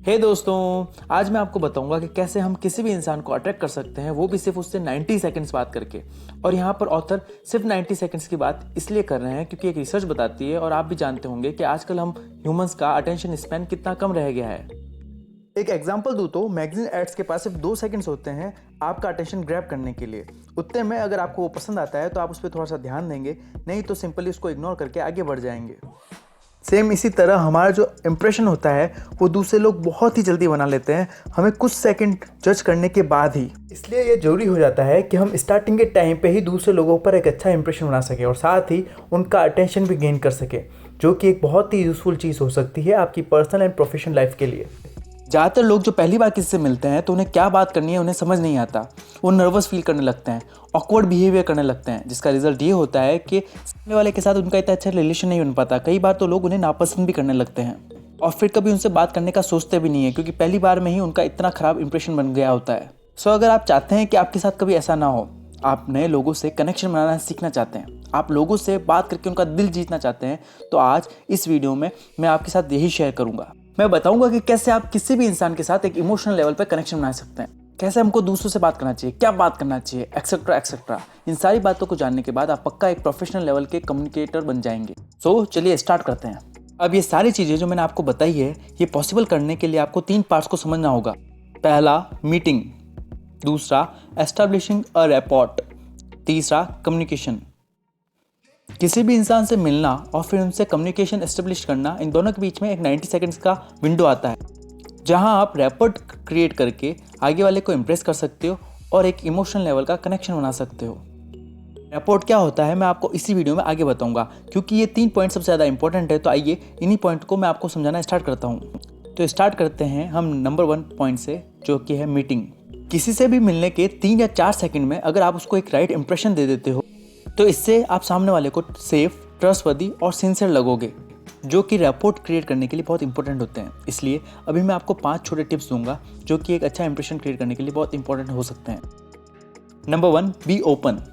हे दोस्तों, आज मैं आपको बताऊंगा कि कैसे हम किसी भी इंसान को अट्रैक्ट कर सकते हैं, वो भी सिर्फ उससे 90 सेकंड्स बात करके। और यहाँ पर ऑथर सिर्फ 90 सेकंड्स की बात इसलिए कर रहे हैं क्योंकि एक रिसर्च बताती है, और आप भी जानते होंगे कि आजकल हम ह्यूमंस का अटेंशन स्पैन कितना कम रह गया है। एक एग्जांपल दूं तो मैगजीन एड्स के पास सिर्फ 2 सेकंड्स होते हैं आपका अटेंशन ग्रैब करने के लिए। उतने में अगर आपको वो पसंद आता है तो आप उस पर थोड़ा सा ध्यान देंगे, नहीं तो सिंपली उसको इग्नोर करके आगे बढ़ जाएंगे। सेम इसी तरह हमारा जो इम्प्रेशन होता है वो दूसरे लोग बहुत ही जल्दी बना लेते हैं, हमें कुछ सेकंड जज करने के बाद ही। इसलिए ये जरूरी हो जाता है कि हम स्टार्टिंग के टाइम पे ही दूसरे लोगों पर एक अच्छा इंप्रेशन बना सके और साथ ही उनका अटेंशन भी गेन कर सके, जो कि एक बहुत ही यूज़फुल चीज़ हो सकती है आपकी पर्सनल एंड प्रोफेशनल लाइफ के लिए। ज़्यादातर लोग जो पहली बार किसी से मिलते हैं तो उन्हें क्या बात करनी है उन्हें समझ नहीं आता। वो नर्वस फील करने लगते हैं, ऑकवर्ड बिहेवियर करने लगते हैं, जिसका रिजल्ट ये होता है कि सामने वाले के साथ उनका इतना अच्छा रिलेशन नहीं बन पाता। कई बार तो लोग उन्हें नापसंद भी करने लगते हैं और फिर कभी उनसे बात करने का सोचते भी नहीं है, क्योंकि पहली बार में ही उनका इतना ख़राब इंप्रेशन बन गया होता है। सो अगर आप चाहते हैं कि आपके साथ कभी ऐसा ना हो, आप नए लोगों से कनेक्शन बनाना सीखना चाहते हैं, आप लोगों से बात करके उनका दिल जीतना चाहते हैं, तो आज इस वीडियो में मैं आपके साथ यही शेयर करूंगा। मैं बताऊंगा कि कैसे आप किसी भी इंसान के साथ एक इमोशनल लेवल पर कनेक्शन बना सकते हैं, कैसे हमको दूसरों से बात करना चाहिए, क्या बात करना चाहिए, एक्सेट्रा एक्सेट्रा। इन सारी बातों को जानने के बाद आप पक्का एक प्रोफेशनल लेवल के कम्युनिकेटर बन जाएंगे। सो चलिए स्टार्ट करते हैं। अब ये सारी चीज़ें जो मैंने आपको बताई है, ये पॉसिबल करने के लिए आपको 3 पार्ट्स को समझना होगा। पहला मीटिंग, दूसरा एस्टैब्लिशिंग अ रैपोर्ट, तीसरा कम्युनिकेशन। किसी भी इंसान से मिलना और फिर उनसे कम्युनिकेशन एस्टेब्लिश करना, इन दोनों के बीच में एक 90 सेकंड्स का विंडो आता है, जहां आप रैपोर्ट क्रिएट करके आगे वाले को इम्प्रेस कर सकते हो और एक इमोशनल लेवल का कनेक्शन बना सकते हो। रैपोर्ट क्या होता है मैं आपको इसी वीडियो में आगे बताऊंगा, क्योंकि ये 3 पॉइंट सबसे ज़्यादा इंपॉर्टेंट है। तो आइए इन्हीं पॉइंट को मैं आपको समझाना स्टार्ट करता हूँ। तो स्टार्ट करते हैं हम नंबर 1 पॉइंट से, जो कि है मीटिंग। किसी से भी मिलने के 3 या 4 सेकंड में अगर आप उसको एक राइट इंप्रेशन दे देते हो, तो इससे आप सामने वाले को सेफ, ट्रस्टवर्दी और सिंसियर लगोगे, जो कि रैपोर्ट क्रिएट करने के लिए बहुत इंपॉर्टेंट होते हैं। इसलिए अभी मैं आपको 5 छोटे टिप्स दूंगा जो कि एक अच्छा इंप्रेशन क्रिएट करने के लिए बहुत इंपॉर्टेंट हो सकते हैं। Number 1, be open.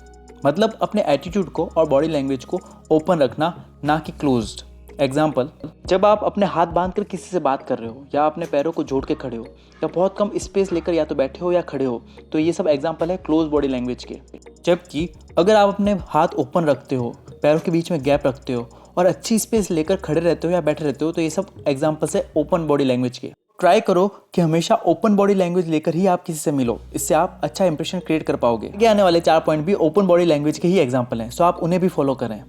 मतलब अपने एटीट्यूड को और बॉडी लैंग्वेज को ओपन रखना, ना कि क्लोज्ड। एग्जाम्पल, जब आप अपने हाथ बांध कर किसी से बात कर रहे हो, या अपने पैरों को जोड़ के खड़े हो, या बहुत कम स्पेस लेकर या तो बैठे हो या खड़े हो, तो ये सब एग्जाम्पल है क्लोज बॉडी लैंग्वेज के। जबकि अगर आप अपने हाथ ओपन रखते हो, पैरों के बीच में गैप रखते हो और अच्छी स्पेस लेकर खड़े रहते हो या बैठे रहते हो, तो ये सब एग्जाम्पल्स है ओपन बॉडी लैंग्वेज के। ट्राई करो कि हमेशा ओपन बॉडी लैंग्वेज लेकर ही आप किसी से मिलो, इससे आप अच्छा इंप्रेशन क्रिएट कर पाओगे। आगे आने वाले 4 पॉइंट भी ओपन बॉडी लैंग्वेज के ही एग्जाम्पल हैं, सो आप उन्हें भी फॉलो करें।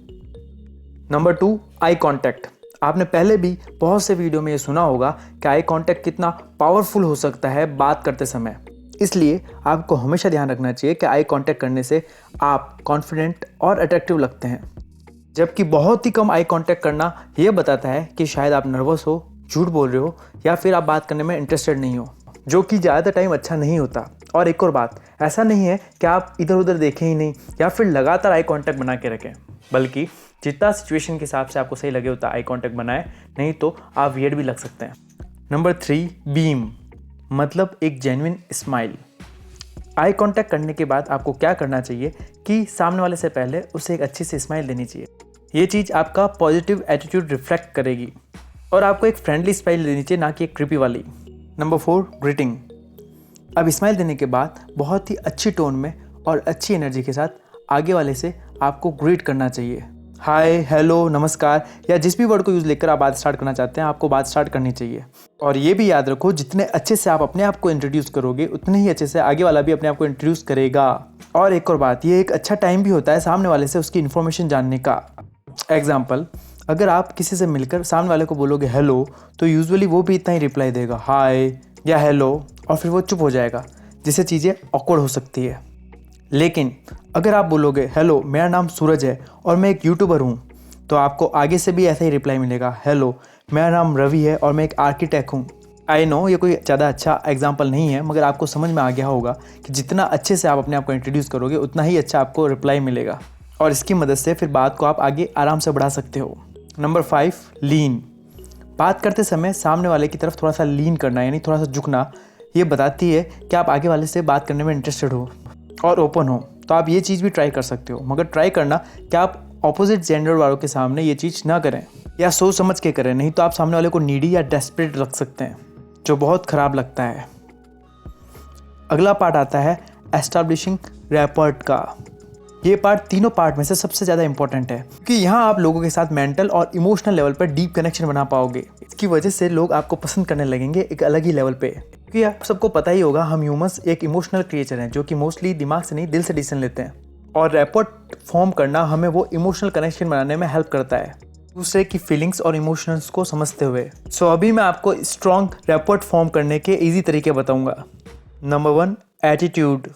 Number 2, eye contact. आपने पहले भी बहुत से वीडियो में ये सुना होगा कि आई कांटेक्ट कितना पावरफुल हो सकता है बात करते समय। इसलिए आपको हमेशा ध्यान रखना चाहिए कि आई कांटेक्ट करने से आप कॉन्फिडेंट और अट्रैक्टिव लगते हैं, जबकि बहुत ही कम आई कांटेक्ट करना ये बताता है कि शायद आप नर्वस हो, झूठ बोल रहे हो, या फिर आप बात करने में इंटरेस्टेड नहीं हो, जो कि ज़्यादा टाइम अच्छा नहीं होता। और एक और बात, ऐसा नहीं है कि आप इधर उधर देखें ही नहीं या फिर लगातार आई कांटेक्ट बना के रखें, बल्कि जितना सिचुएशन के हिसाब से आपको सही लगे उतना आई कांटेक्ट बनाएं, नहीं तो आप वियर्ड भी लग सकते हैं। Number 3, beam. मतलब एक जेन्युइन स्माइल। आई कांटेक्ट करने के बाद आपको क्या करना चाहिए कि सामने वाले से पहले उसे एक अच्छी सी स्माइल देनी चाहिए। ये चीज़ आपका पॉजिटिव एटीट्यूड रिफ्लेक्ट करेगी, और आपको एक फ्रेंडली स्माइल देनी चाहिए, ना कि एक क्रीपी वाली। Number 4, greeting. अब स्माइल देने के बाद बहुत ही अच्छी टोन में और अच्छी एनर्जी के साथ आगे वाले से आपको ग्रीट करना चाहिए। हाय, हेलो, नमस्कार, या जिस भी वर्ड को यूज़ लेकर आप बात स्टार्ट करना चाहते हैं, आपको बात स्टार्ट करनी चाहिए। और ये भी याद रखो, जितने अच्छे से आप अपने आप को इंट्रोड्यूस करोगे, उतने ही अच्छे से आगे वाला भी अपने आप को इंट्रोड्यूस करेगा। और एक और बात, ये एक अच्छा टाइम भी होता है सामने वाले से उसकी इन्फॉर्मेशन जानने का। एग्जाम्पल, अगर आप किसी से मिलकर सामने वाले को बोलोगे हेलो, तो यूजुअली वो भी इतना ही रिप्लाई देगा, हाय या हेलो, और फिर वो चुप हो जाएगा, जिससे चीज़ें ऑकवर्ड हो सकती है। लेकिन अगर आप बोलोगे हेलो, मेरा नाम सूरज है और मैं एक यूट्यूबर हूँ, तो आपको आगे से भी ऐसा ही रिप्लाई मिलेगा, हेलो, मेरा नाम रवि है और मैं एक आर्किटेक्ट हूँ। आई नो ये कोई ज़्यादा अच्छा एग्जाम्पल नहीं है, मगर आपको समझ में आ गया होगा कि जितना अच्छे से आप अपने आप को इंट्रोड्यूस करोगे, उतना ही अच्छा आपको रिप्लाई मिलेगा, और इसकी मदद से फिर बात को आप आगे आराम से बढ़ा सकते हो। नंबर 5, लीन। बात करते समय सामने वाले की तरफ थोड़ा सा लीन करना, यानी थोड़ा सा झुकना, ये बताती है कि आप आगे वाले से बात करने में इंटरेस्टेड हो और ओपन हो। तो आप ये चीज़ भी ट्राई कर सकते हो, मगर ट्राई करना कि आप ऑपोजिट जेंडर वालों के सामने ये चीज़ ना करें, या सोच समझ के करें, नहीं तो आप सामने वाले को नीडी या डेस्परेट रख सकते हैं। जो बहुत ख़राब लगता है। अगला पार्ट आता है एस्टैब्लिशिंग रैपर्ट का। ये पार्ट तीनों पार्ट में से सबसे ज़्यादा इंपॉर्टेंट है, क्योंकि यहाँ आप लोगों के साथ मेंटल और इमोशनल लेवल पर डीप कनेक्शन बना पाओगे। इसकी वजह से लोग आपको पसंद करने लगेंगे एक अलग ही लेवल पे। क्योंकि आप सबको पता ही होगा, हम ह्यूमंस एक इमोशनल क्रिएचर हैं जो कि मोस्टली दिमाग से नहीं दिल से डिसीजन लेते हैं, और रैपर्ट फॉर्म करना हमें वो इमोशनल कनेक्शन बनाने में हेल्प करता है, दूसरे की फीलिंग्स और इमोशंस को समझते हुए। सो अभी मैं आपको स्ट्रॉन्ग रैपर्ट फॉर्म करने के ईजी तरीके बताऊंगा। Number 1, attitude.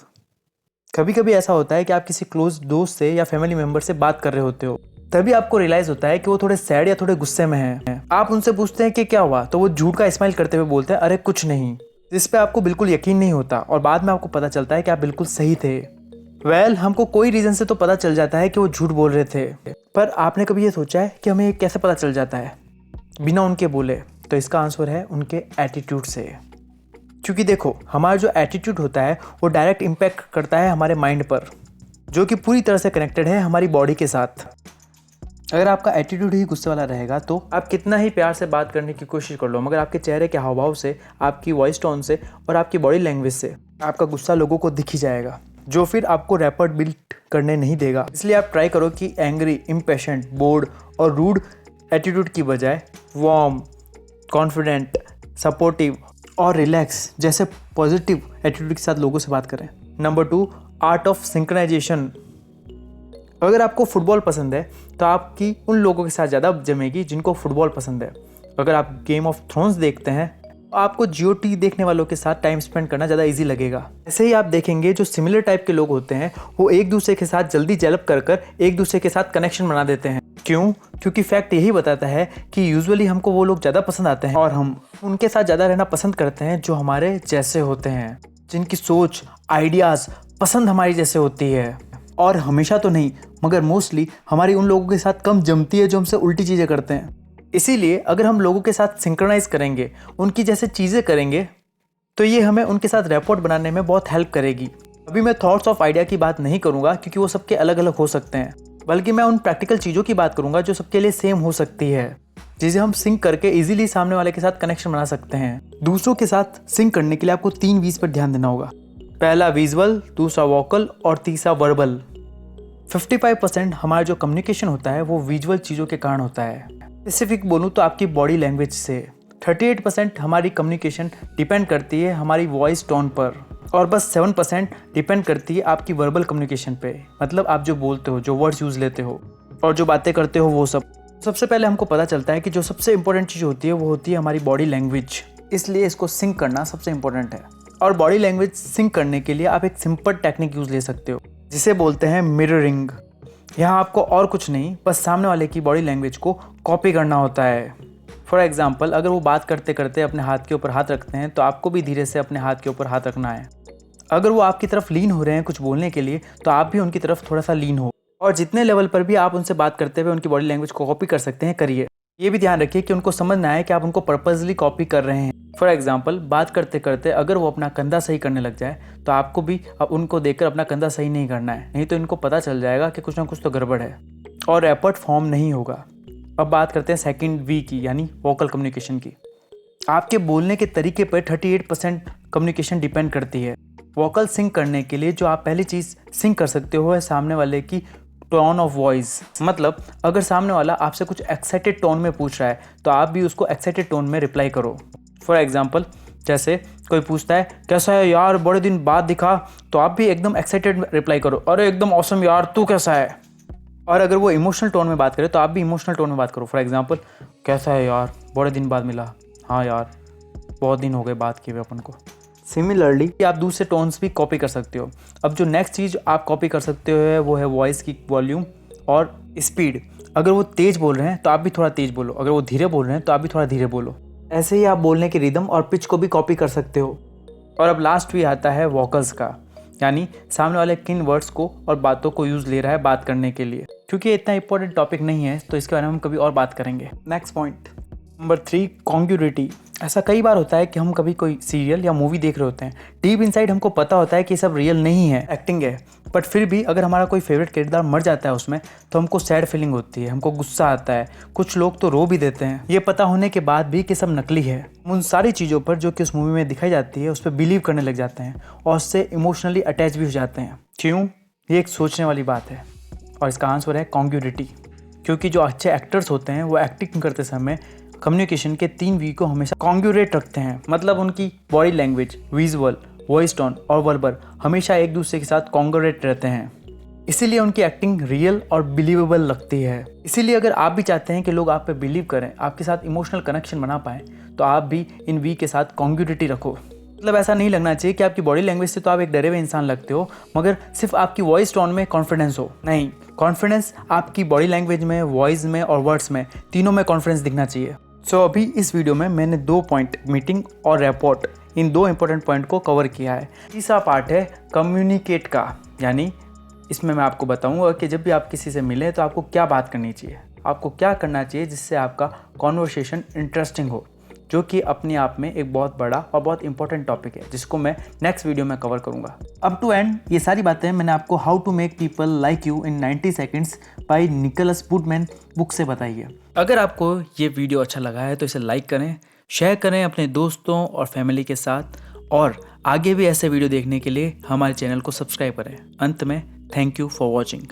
कभी कभी ऐसा होता है कि आप किसी क्लोज दोस्त से या फैमिली मेम्बर से बात कर रहे होते हो, तभी आपको रियलाइज होता है कि वो थोड़े सैड या थोड़े गुस्से में हैं। आप उनसे पूछते हैं कि क्या हुआ, तो वो झूठ का स्माइल करते हुए बोलते हैं अरे कुछ नहीं, जिस पे आपको बिल्कुल यकीन नहीं होता, और बाद में आपको पता चलता है कि आप बिल्कुल सही थे। हमको कोई रीज़न से तो पता चल जाता है कि वो झूठ बोल रहे थे, पर आपने कभी ये सोचा है कि हमें ये कैसे पता चल जाता है बिना उनके बोले? तो इसका आंसर है उनके एटीट्यूड से। क्योंकि देखो, हमारा जो एटीट्यूड होता है वो डायरेक्ट इम्पैक्ट करता है हमारे माइंड पर, जो कि पूरी तरह से कनेक्टेड है हमारी बॉडी के साथ। अगर आपका एटीट्यूड ही गुस्से वाला रहेगा तो आप कितना ही प्यार से बात करने की कोशिश कर लो, मगर आपके चेहरे के हाव भाव से, आपकी वॉइस टोन से और आपकी बॉडी लैंग्वेज से आपका गुस्सा लोगों को दिख ही जाएगा, जो फिर आपको रैपर्ट बिल्ड करने नहीं देगा। इसलिए आप ट्राई करो कि एंग्री, इम्पेशेंट, बोर्ड और रूड एटीट्यूड की बजाय वार्म, कॉन्फिडेंट, सपोर्टिव और रिलैक्स जैसे पॉजिटिव एटीट्यूड के साथ लोगों से बात करें। Number 2, art of synchronization. अगर आपको फुटबॉल पसंद है तो आपकी उन लोगों के साथ ज़्यादा जमेगी जिनको फुटबॉल पसंद है। अगर आप गेम ऑफ थ्रोन्स देखते हैं तो आपको GOT देखने वालों के साथ टाइम स्पेंड करना ज़्यादा इजी लगेगा। ऐसे ही आप देखेंगे जो सिमिलर टाइप के लोग होते हैं वो एक दूसरे के साथ जल्दी जेलप कर एक दूसरे के साथ कनेक्शन बना देते हैं। क्यों? क्योंकि फैक्ट यही बताता है कि यूजुअली हमको वो लोग ज़्यादा पसंद आते हैं, और हम उनके साथ ज़्यादा रहना पसंद करते हैं जो हमारे जैसे होते हैं, जिनकी सोच, आइडियाज़, पसंद हमारी जैसे होती है। और हमेशा तो नहीं, मगर मोस्टली हमारी उन लोगों के साथ कम जमती है जो हमसे उल्टी चीज़ें करते हैं। इसीलिए अगर हम लोगों के साथ सिंक्रोनाइज करेंगे, उनकी जैसे चीज़ें करेंगे, तो ये हमें उनके साथ रैपोर्ट बनाने में बहुत हेल्प करेगी। अभी मैं थॉट्स ऑफ आइडिया की बात नहीं करूँगा क्योंकि वो सबके अलग अलग हो सकते हैं, बल्कि मैं उन प्रैक्टिकल चीज़ों की बात करूँगा जो सबके लिए सेम हो सकती है, जिसे हम सिंक करके इजीली सामने वाले के साथ कनेक्शन बना सकते हैं। दूसरों के साथ सिंक करने के लिए आपको 3 V's पर ध्यान देना होगा। पहला विजुअल, दूसरा वोकल और तीसरा वर्बल। 55% हमारा जो कम्युनिकेशन होता है वो विजुअल चीज़ों के कारण होता है। स्पेसिफिक बोलूँ तो आपकी बॉडी लैंग्वेज से। 38% हमारी कम्युनिकेशन डिपेंड करती है हमारी वॉइस टोन पर, और बस 7% डिपेंड करती है आपकी वर्बल कम्युनिकेशन पे, मतलब आप जो बोलते हो, जो वर्ड्स यूज़ लेते हो और जो बातें करते हो, वो सब। सबसे पहले हमको पता चलता है कि जो सबसे इंपॉर्टेंट चीज़ होती है वो होती है हमारी बॉडी लैंग्वेज, इसलिए इसको सिंक करना सबसे इंपॉर्टेंट है। और बॉडी लैंग्वेज सिंक करने के लिए आप एक सिंपल टेक्निक यूज़ ले सकते हो, जिसे बोलते हैं मिररिंग। यहाँ आपको और कुछ नहीं, बस सामने वाले की बॉडी लैंग्वेज को कॉपी करना होता है। फॉर एग्जाम्पल, अगर वो बात करते करते अपने हाथ के ऊपर हाथ रखते हैं तो आपको भी धीरे से अपने हाथ के ऊपर हाथ रखना है। अगर वो आपकी तरफ लीन हो रहे हैं कुछ बोलने के लिए, तो आप भी उनकी तरफ थोड़ा सा लीन हो, और जितने लेवल पर भी आप उनसे बात करते हुए उनकी बॉडी लैंग्वेज को कॉपी कर सकते हैं, करिए। ये भी ध्यान रखिए कि उनको समझ ना आए कि आप उनको पर्पसली कॉपी कर रहे हैं। फॉर एग्जाम्पल, बात करते करते अगर वो अपना कंधा सही करने लग जाए तो आपको भी अब उनको देखकर अपना कंधा सही नहीं करना है, नहीं तो इनको पता चल जाएगा कि कुछ ना कुछ तो गड़बड़ है और रैपर्ट फॉर्म नहीं होगा। अब बात करते हैं सेकंड V की, यानी वोकल कम्युनिकेशन की। आपके बोलने के तरीके पर 38% कम्युनिकेशन डिपेंड करती है। वोकल सिंक करने के लिए जो आप पहली चीज़ सिंक कर सकते हो है सामने वाले की टोन ऑफ वॉइस। मतलब अगर सामने वाला आपसे कुछ एक्साइटेड टोन में पूछ रहा है तो आप भी उसको एक्साइटेड टोन में रिप्लाई करो। फॉर एग्जाम्पल, जैसे कोई पूछता है कैसा है यार, बड़े दिन बाद दिखा, तो आप भी एकदम एक्साइटेड रिप्लाई करो, अरे एकदम ऑसम यार, तू कैसा है। और अगर वो इमोशनल टोन में बात करे तो आप भी इमोशनल टोन में बात करो। फॉर एग्जाम्पल, कैसा है यार, बड़े दिन बाद मिला, हाँ यार बहुत दिन हो गए बात किए हुए अपन को। सिमिलरली आप दूसरे टोन्स भी कॉपी कर सकते हो। अब जो नेक्स्ट चीज़ आप कॉपी कर सकते हो वो है वॉइस की वॉल्यूम और स्पीड। अगर वो तेज़ बोल रहे हैं तो आप भी थोड़ा तेज़ बोलो, अगर वो धीरे बोल रहे हैं तो आप भी थोड़ा धीरे बोलो। ऐसे ही आप बोलने की रिदम और पिच को भी कॉपी कर सकते हो। और अब लास्ट भी आता है वोकल्स का, यानी सामने वाले किन वर्ड्स को और बातों को यूज़ ले रहा है बात करने के लिए। क्योंकि ये इतना इंपॉर्टेंट टॉपिक नहीं है तो इसके बारे में हम कभी और बात करेंगे। Next point, number 3, कॉन्ग्युरिटी। ऐसा कई बार होता है कि हम कभी कोई सीरियल या मूवी देख रहे होते हैं, डीप इनसाइड हमको पता होता है कि ये सब रियल नहीं है, एक्टिंग है, बट फिर भी अगर हमारा कोई फेवरेट किरदार मर जाता है उसमें तो हमको सैड फीलिंग होती है, हमको गुस्सा आता है, कुछ लोग तो रो भी देते हैं, ये पता होने के बाद भी कि सब नकली है। उन सारी चीज़ों पर जो कि उस मूवी में दिखाई जाती है उस पर बिलीव करने लग जाते हैं और उससे इमोशनली अटैच भी हो जाते हैं। क्यों? ये एक सोचने वाली बात है और इसका आंसर है कॉन्ग्युरिटी। क्योंकि जो अच्छे एक्टर्स होते हैं वो एक्टिंग करते समय कम्युनिकेशन के 3 वी को हमेशा कॉन्ग्युरेट रखते हैं, मतलब उनकी body language, visual, voice tone और वर्बल हमेशा एक दूसरे के साथ कॉन्ग्युरेट रहते हैं। इसीलिए उनकी एक्टिंग रियल और बिलीवेबल लगती है। इसीलिए अगर आप भी चाहते हैं कि लोग आप पे बिलीव करें, आपके साथ इमोशनल कनेक्शन बना पाएँ, तो आप भी इन वी के साथ कॉन्ग्युरिटी रखो। मतलब ऐसा नहीं लगना चाहिए कि आपकी बॉडी लैंग्वेज से तो आप एक डरे हुए इंसान लगते हो, मगर सिर्फ आपकी वॉइस टोन में कॉन्फिडेंस हो। नहीं, कॉन्फिडेंस आपकी बॉडी लैंग्वेज में, वॉइस में और वर्ड्स में, तीनों में कॉन्फिडेंस दिखना चाहिए। सो अभी इस वीडियो में मैंने 2 पॉइंट, मीटिंग और रैपोर्ट, इन 2 इंपॉर्टेंट पॉइंट को कवर किया है। तीसरा पार्ट है कम्युनिकेट का, यानी इसमें मैं आपको बताऊंगा कि जब भी आप किसी से मिलें तो आपको क्या बात करनी चाहिए, आपको क्या करना चाहिए जिससे आपका कॉन्वर्सेशन इंटरेस्टिंग हो, जो कि अपने आप में एक बहुत बड़ा और बहुत इंपॉर्टेंट टॉपिक है जिसको मैं नेक्स्ट वीडियो में कवर करूंगा। अप टू एंड ये सारी बातें मैंने आपको how to make people like you in 90 seconds by Nicholas Boothman book से बताई है। अगर आपको ये वीडियो अच्छा लगा है तो इसे लाइक करें, शेयर करें अपने दोस्तों और फैमिली के साथ, और आगे भी ऐसे वीडियो देखने के लिए हमारे चैनल को सब्सक्राइब करें। अंत में थैंक यू फॉर वॉचिंग।